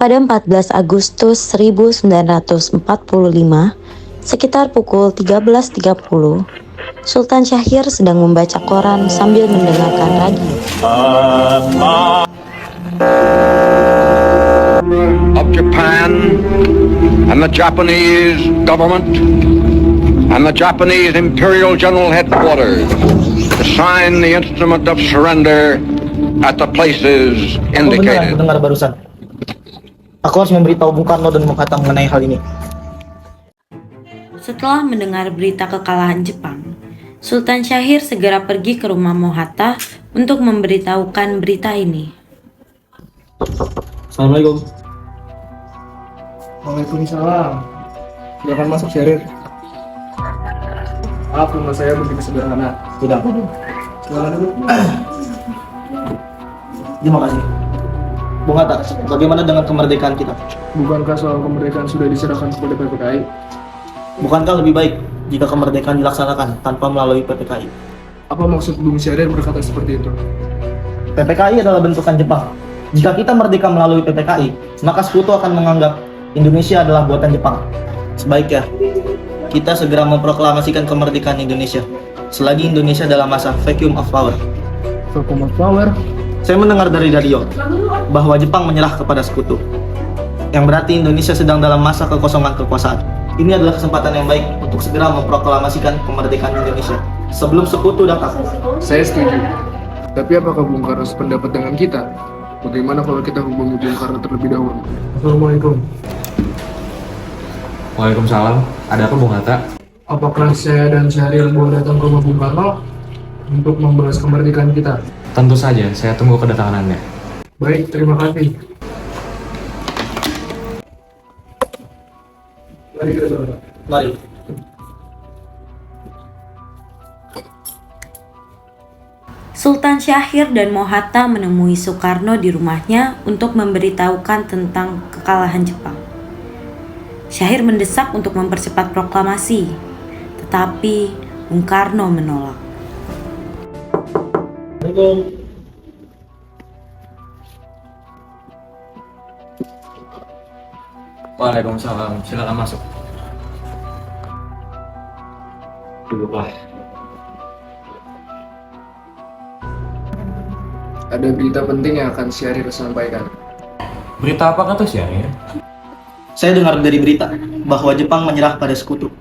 Pada 14 Agustus 1945, sekitar pukul 13.30, Sultan Syahrir sedang membaca koran sambil mendengarkan radio. Of Japan and the Japanese government and the Japanese Imperial General Headquarters to sign the instrument of surrender at the places indicated. Dengar barusan. Aku harus memberitahu Bung Karno dan Bung Hatta mengenai hal ini. Setelah mendengar berita kekalahan Jepang, Sultan Syahrir segera pergi ke rumah Mohatta untuk memberitahukan berita ini. Assalamualaikum. Waalaikumsalam. Silakan masuk, Syahrir. Maaf, rumah saya begitu sederhana. Tidak. Silakan dulu. Terima kasih. Bung Hatta, bagaimana dengan kemerdekaan kita? Bukankah soal kemerdekaan sudah diserahkan kepada PPKI? Bukankah lebih baik jika kemerdekaan dilaksanakan tanpa melalui PPKI? Apa maksud Bung Syahrir berkata seperti itu? PPKI adalah bentukan Jepang. Jika kita merdeka melalui PPKI, maka sekutu akan menganggap Indonesia adalah buatan Jepang. Sebaiknya, kita segera memproklamasikan kemerdekaan Indonesia selagi Indonesia dalam masa vacuum of power. Vacuum of power? Saya mendengar dari radio bahwa Jepang menyerah kepada sekutu, yang berarti Indonesia sedang dalam masa kekosongan kekuasaan. Ini adalah kesempatan yang baik untuk segera memproklamasikan kemerdekaan Indonesia sebelum sekutu datang. Saya setuju. Tapi apakah Bung Karno sependapat dengan kita? Bagaimana kalau kita hubungi Bung Karno terlebih dahulu? Assalamualaikum. Waalaikumsalam. Ada apa Bung Hatta? Apakah saya dan Syahrir boleh datang ke rumah Bung Karno untuk membahas kemerdekaan kita? Tentu saja, saya tunggu kedatangan Anda. Baik, terima kasih. Mari kita berdoa. Mari. Sultan Syahrir dan Mohatta menemui Soekarno di rumahnya untuk memberitahukan tentang kekalahan Jepang. Syahrir mendesak untuk mempercepat proklamasi, tetapi Bung Karno menolak. Assalamualaikum. Waalaikumsalam. Silakan masuk. Duduklah. Ada berita penting yang akan Syahrir sampaikan. Berita apa kata Syahrir? Saya dengar dari berita bahwa Jepang menyerah pada sekutu.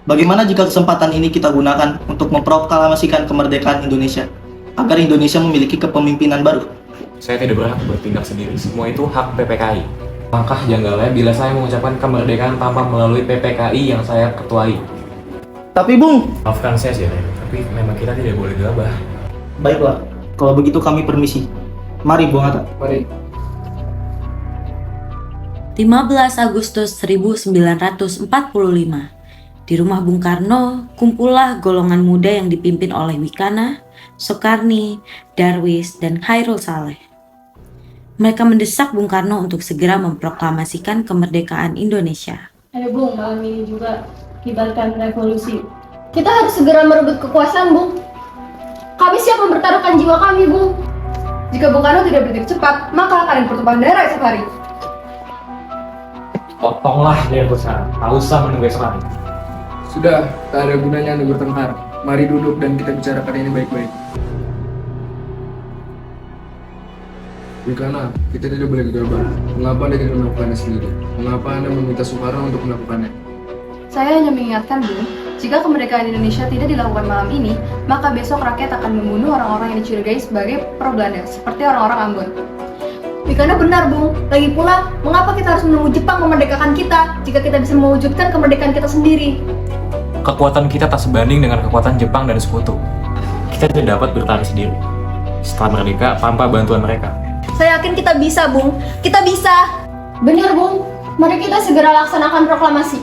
Bagaimana jika kesempatan ini kita gunakan untuk memproklamasikan kemerdekaan Indonesia, agar Indonesia memiliki kepemimpinan baru? Saya tidak berhak bertindak sendiri. Semua itu hak PPKI. Langkah janggalnya bila saya mengucapkan kemerdekaan tanpa melalui PPKI yang saya ketuai. Tapi Bung, Maafkan saya Syahrir, tapi memang kita tidak boleh gegabah. baiklah. Kalau begitu kami permisi. Mari Bung Hatta. Mari. 15 Agustus 1945, di rumah Bung Karno, kumpullah golongan muda yang dipimpin oleh Wikana, Soekarni, Darwis, dan Khairul Saleh. Mereka mendesak Bung Karno untuk segera memproklamasikan kemerdekaan Indonesia. Ayo Bung, malam ini juga kibarkan revolusi. Kita harus segera merebut kekuasaan, Bung. Kami siap mempertaruhkan jiwa kami, Bung. Jika Bung Karno tidak bertindak cepat, maka akan ada pertumpahan darah esok hari. Potonglah dia besar. Tak usah menunggu esok hari. Sudah, tak ada gunanya Anda bertengkar. Mari duduk dan kita bicarakan ini baik-baik. Wikana, kita tidak boleh gegabah. Mengapa Anda tidak melakukannya sendiri? Mengapa Anda meminta Soekarno untuk melakukannya? Saya hanya mengingatkan, Bung, jika kemerdekaan Indonesia tidak dilakukan malam ini, maka besok rakyat akan membunuh orang-orang yang dicurigai sebagai pro-Belanda, seperti orang-orang Ambon. Wikana benar, Bung. Lagi pula, mengapa kita harus menunggu Jepang memerdekakan kita, jika kita bisa mewujudkan kemerdekaan kita sendiri? Kekuatan kita tak sebanding dengan kekuatan Jepang dan sekutu. Kita tidak dapat bertahan sendiri. Setelah merdeka, tanpa bantuan mereka. Saya yakin kita bisa, Bung. Kita bisa. Benar, Bung. Mari kita segera laksanakan proklamasi.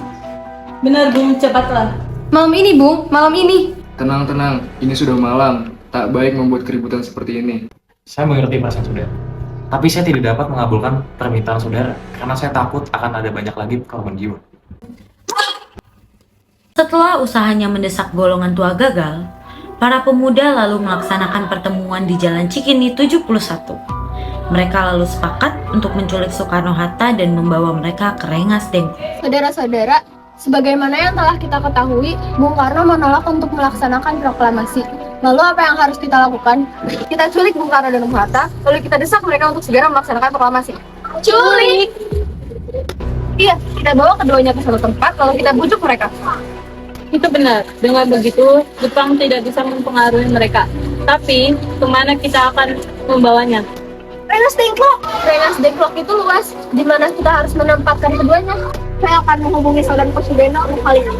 Benar, Bung. Cepatlah. Malam ini, Bung. Malam ini. Tenang, ini sudah malam. Tak baik membuat keributan seperti ini. Saya mengerti perasaan saudara. Tapi saya tidak dapat mengabulkan permintaan saudara karena saya takut akan ada banyak lagi korban jiwa. Setelah usahanya mendesak golongan tua gagal, para pemuda lalu melaksanakan pertemuan di Jalan Cikini 71. Mereka lalu sepakat untuk menculik Soekarno-Hatta dan membawa mereka ke Rengas Dengklok. Saudara-saudara, sebagaimana yang telah kita ketahui, Bung Karno menolak untuk melaksanakan proklamasi. Lalu apa yang harus kita lakukan? Kita culik Bung Karno dan Bung Hatta, lalu kita desak mereka untuk segera melaksanakan proklamasi. Culik! Iya, kita bawa keduanya ke satu tempat, lalu kita bujuk mereka. Itu benar. Dengan begitu, Jepang tidak bisa mempengaruhi mereka. Tapi, kemana kita akan membawanya? Rengas Dengklok! Rengas Dengklok itu luas, di mana kita harus menempatkan keduanya. Saya akan menghubungi saudaraku Subeno untuk hal ini.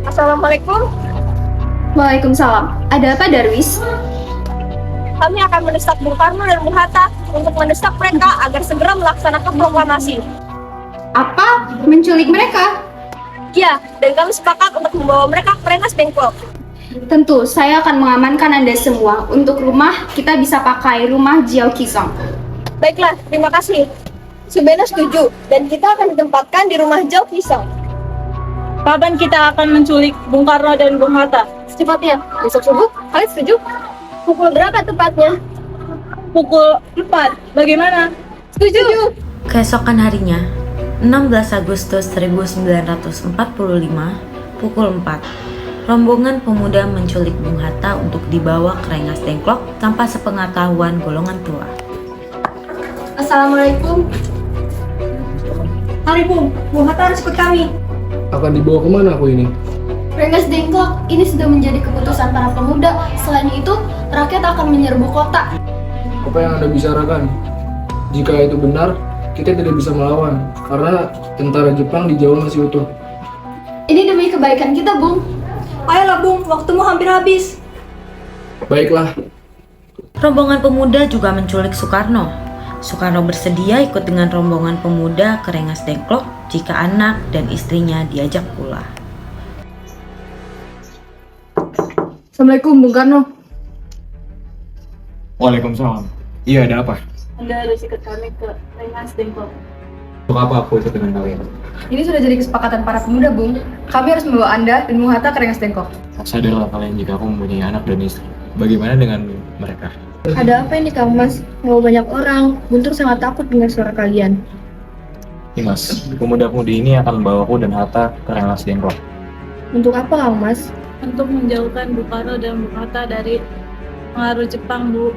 Assalamualaikum. Waalaikumsalam. Ada apa, Darwis? Kami akan mendesak Bung Karno dan Bung Hatta untuk mendesak mereka agar segera melaksanakan proklamasi. Apa? Menculik mereka? Ya, dan kami sepakat untuk membawa mereka ke Rengas Dengklok. Tentu, saya akan mengamankan Anda semua. Untuk rumah, kita bisa pakai rumah Jiao Kisong. Baiklah, terima kasih. Subeno setuju, dan kita akan ditempatkan di rumah Jiao Kisong. Kapan kita akan menculik Bung Karno dan Bung Hatta? Secepatnya, besok subuh, kalian setuju? Pukul berapa tepatnya? Pukul 4. Bagaimana? Setuju. Keesokan harinya, 16 Agustus 1945, pukul 4, rombongan pemuda menculik Bung Hatta untuk dibawa ke Rengas Dengklok tanpa sepengetahuan golongan tua. Assalamualaikum. Mari Bung Hatta harus ikut kami. Akan dibawa kemana aku ini? Rengas Dengklok ini sudah menjadi keputusan para pemuda. Selain itu, rakyat akan menyerbu kota. Apa yang Anda bicarakan? Jika itu benar, kita tidak bisa melawan karena tentara Jepang di Jawa masih utuh. Ini demi kebaikan kita, Bung. Ayolah Bung, waktumu hampir habis. Baiklah, Rombongan pemuda juga menculik Soekarno. Soekarno bersedia ikut dengan rombongan pemuda ke Rengas Dengklok jika anak dan istrinya diajak pula. Assalamualaikum, Bung Karno. Waalaikumsalam. Iya, ada apa? Anda harus ikut kami ke Rengas Dengklok. Untuk apa aku ikut dengan kalian? Ini sudah jadi kesepakatan para pemuda, Bung. Kami harus membawa Anda dan Bung Hatta ke Rengas Dengklok. Sadarlah kalian jika aku mempunyai anak dan istri. Bagaimana dengan mereka? Ada apa ini, Kang Mas? Mau banyak orang. Guntur sangat takut dengan suara kalian. Mas, pemuda-pemudi ini akan membawaku dan Hatta ke Rengas Dengklok. Untuk apa, Kang Mas? Untuk menjauhkan Bung Karno dan Bung Hatta dari pengaruh Jepang, Bu.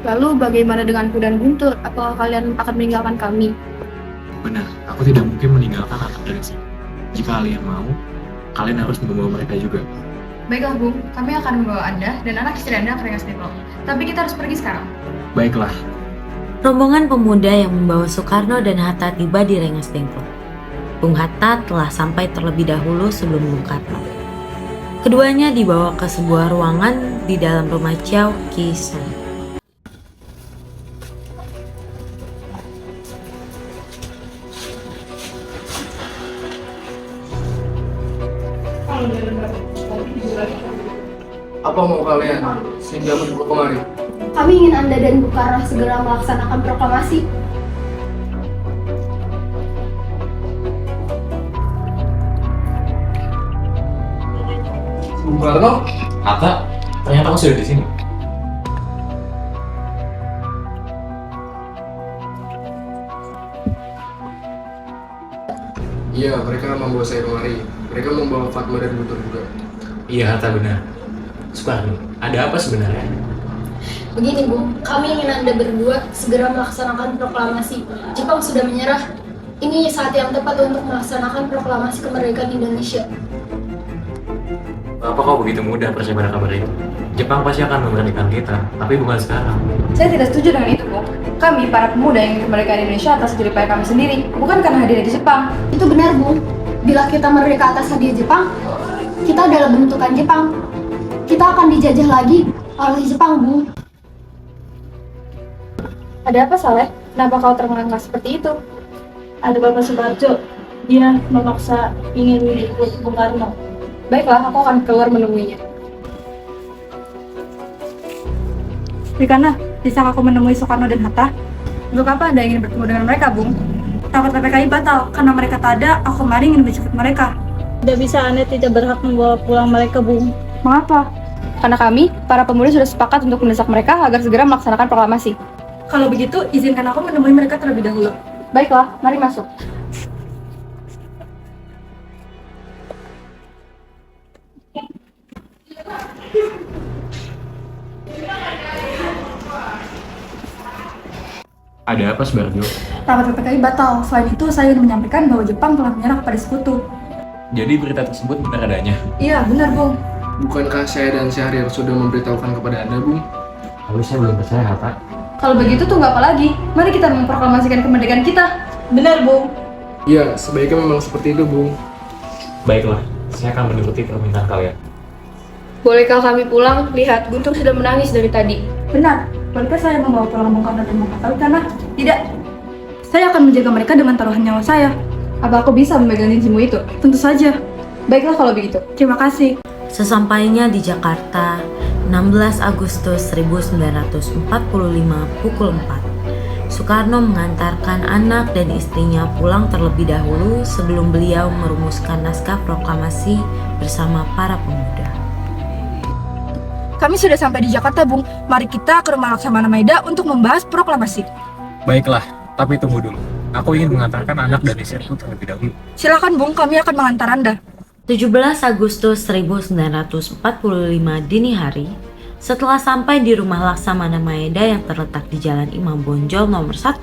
Lalu bagaimana denganku dan Guntur? Apakah kalian akan meninggalkan kami? Benar, aku tidak mungkin meninggalkan anak dan istri. Jika kalian mau, kalian harus membawa mereka juga. Baiklah, Bung. Kami akan membawa Anda dan anak istri Anda ke Rengas Dengklok. Tapi kita harus pergi sekarang. Baiklah, Rombongan pemuda yang membawa Soekarno dan Hatta tiba di Rengas Dengklok. Bung Hatta telah sampai terlebih dahulu sebelum Bung Karno. Keduanya dibawa ke sebuah ruangan di dalam rumah Jiao Kisong. apa mau kalian sehingga menunggu kemari? Kami ingin Anda dan Bung Karno segera melaksanakan proklamasi. Bung Karno? Hatta, ternyata kamu sudah di sini. Iya, mereka membawa saya kemari. Mereka membawa Fatma dan Guntur juga. Iya, Hatta benar. Soekarno, ada apa sebenarnya? Begini, Bung, kami ingin Anda berdua segera melaksanakan proklamasi. Jepang sudah menyerah. Ini saat yang tepat untuk melaksanakan proklamasi kemerdekaan Indonesia. Kenapa kau begitu mudah percaya pada kabar itu? Jepang pasti akan memerdekakan kita, tapi bukan sekarang. Saya tidak setuju dengan itu, Bung. Kami, para pemuda yang ingin kemerdekaan Indonesia atas jeripaya kami sendiri, bukan karena hadiah di Jepang. Itu benar, Bung. Bila kita merdeka atas hadiah Jepang, kita adalah bentukan Jepang. Kita akan dijajah lagi oleh Jepang, Bung. Ada apa, Saleh? Kenapa kau terengah-engah seperti itu? Ada Bapak Subarjo. Dia memaksa ingin ikut Bung Karno. Baiklah, aku akan keluar menemuinya. Rikana, bisa aku menemui Soekarno dan Hatta? Untuk apa Anda ingin bertemu dengan mereka, Bung? Takut PPKI batal, karena mereka tak ada, aku kemarin ingin menjemput mereka. Tidak bisa, Anda tidak berhak membawa pulang mereka, Bung. Mengapa? Karena kami, para pemuda sudah sepakat untuk mendesak mereka agar segera melaksanakan proklamasi. Kalau begitu, izinkan aku menemui mereka terlebih dahulu. Baiklah, mari masuk. Ada apa, Subarjo? Rapat PPKI batal. Selain itu, saya ingin menyampaikan bahwa Jepang telah menyerah kepada sekutu. Jadi berita tersebut benar adanya? Iya, benar, Bung. Bukankah saya dan Syahrir sudah memberitahukan kepada Anda, Bung? Tapi saya belum percaya, Hatta. Kalau begitu tunggu apa lagi? Mari kita memproklamasikan kemerdekaan kita. Benar, Bung. Ya, sebaiknya memang seperti itu, Bung. Baiklah, saya akan menuruti permintaan kalian. Bolehkah kami pulang? Lihat, Guntur sudah menangis dari tadi. Benar. Bolehkah saya membawa pulang Bung Karno dan Bung Hatta? Karena tidak. Saya akan menjaga mereka dengan taruhan nyawa saya. Apa aku bisa memegang cincinmu itu? Tentu saja. Baiklah kalau begitu. Terima kasih. Sesampainya di Jakarta, 16 Agustus 1945 pukul 4, Soekarno mengantarkan anak dan istrinya pulang terlebih dahulu sebelum beliau merumuskan naskah proklamasi bersama para pemuda. Kami sudah sampai di Jakarta, Bung. Mari kita ke rumah Laksamana Maeda untuk membahas proklamasi. Baiklah, tapi tunggu dulu. Aku ingin mengantarkan anak dan istriku terlebih dahulu. Silakan, Bung. Kami akan mengantar Anda. 17 Agustus 1945 dini hari, setelah sampai di rumah Laksamana Maeda yang terletak di Jalan Imam Bonjol nomor 1,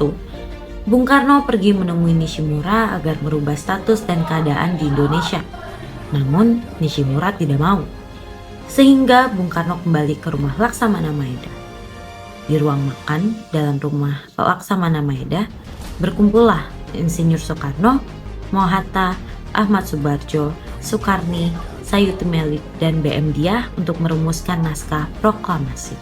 Bung Karno pergi menemui Nishimura agar merubah status dan keadaan di Indonesia. Namun, Nishimura tidak mau. Sehingga Bung Karno kembali ke rumah Laksamana Maeda. Di ruang makan dalam rumah Laksamana Maeda, berkumpullah Insinyur Soekarno, Mohatta, Ahmad Subarjo, Soekarni, Sayuti Melik, dan BM Diah untuk merumuskan naskah proklamasi.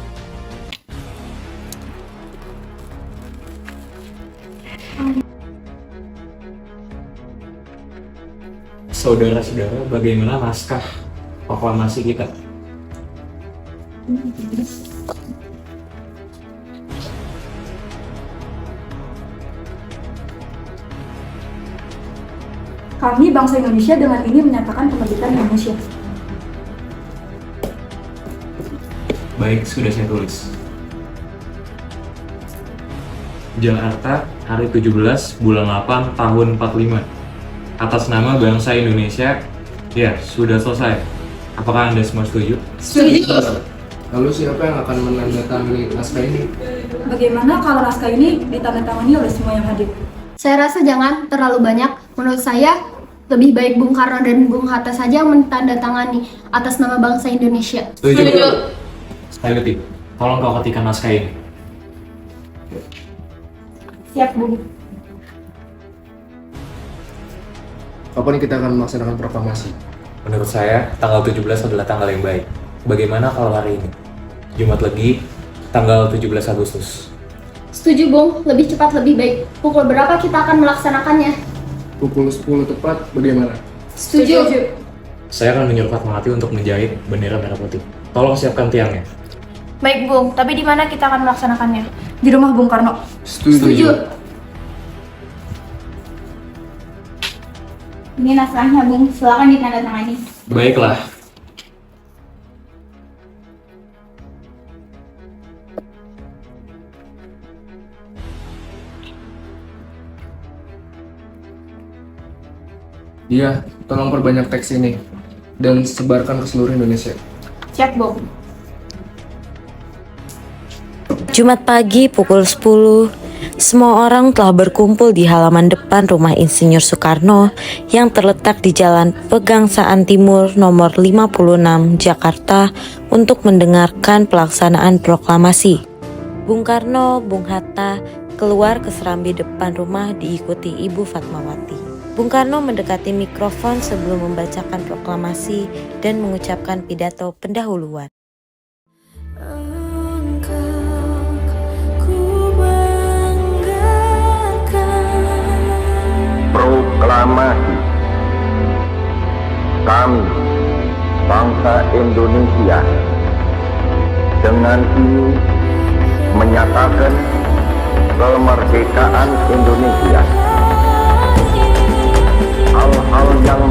Saudara-saudara, bagaimana naskah proklamasi kita? Kami, bangsa Indonesia, dengan ini menyatakan kemerdekaan Indonesia. Baik, sudah saya tulis. Jakarta, hari 17 bulan 8 tahun 45. Atas nama bangsa Indonesia, ya, sudah selesai. Apakah Anda semua setuju? Setuju. Lalu siapa yang akan menandatangani naskah ini? Bagaimana kalau naskah ini ditandatangani oleh semua yang hadir? Saya rasa jangan terlalu banyak. Menurut saya, lebih baik Bung Karno dan Bung Hatta saja yang menandatangani atas nama bangsa Indonesia. Setuju. Sayuti, tolong kau ketikkan naskah ini. Siap, Bung. Kapan kita akan melaksanakan proklamasi? Menurut saya, tanggal 17 adalah tanggal yang baik. Bagaimana kalau hari ini? Jumat Legi, tanggal 17 Agustus. Setuju, Bung. Lebih cepat lebih baik. Pukul berapa kita akan melaksanakannya? Pukul 10 tepat, bagaimana? Setuju. Saya akan menyuruh Fatmawati untuk menjahit bendera merah putih. Tolong siapkan tiangnya. Baik, Bung. Tapi di mana kita akan melaksanakannya? Di rumah Bung Karno. Setuju. Ini naskahnya, Bung. Silakan ditandatangani. Baiklah. Iya, tolong perbanyak teks ini dan sebarkan ke seluruh Indonesia. Siap, Bung. Jumat pagi pukul 10, semua orang telah berkumpul di halaman depan rumah Insinyur Soekarno yang terletak di Jalan Pegangsaan Timur nomor 56 Jakarta untuk mendengarkan pelaksanaan proklamasi. Bung Karno, Bung Hatta keluar ke serambi depan rumah diikuti Ibu Fatmawati. Bung Karno mendekati mikrofon sebelum membacakan proklamasi dan mengucapkan pidato pendahuluan. Proklamasi. Kami, bangsa Indonesia, dengan ini menyatakan kemerdekaan Indonesia. Hal-hal yang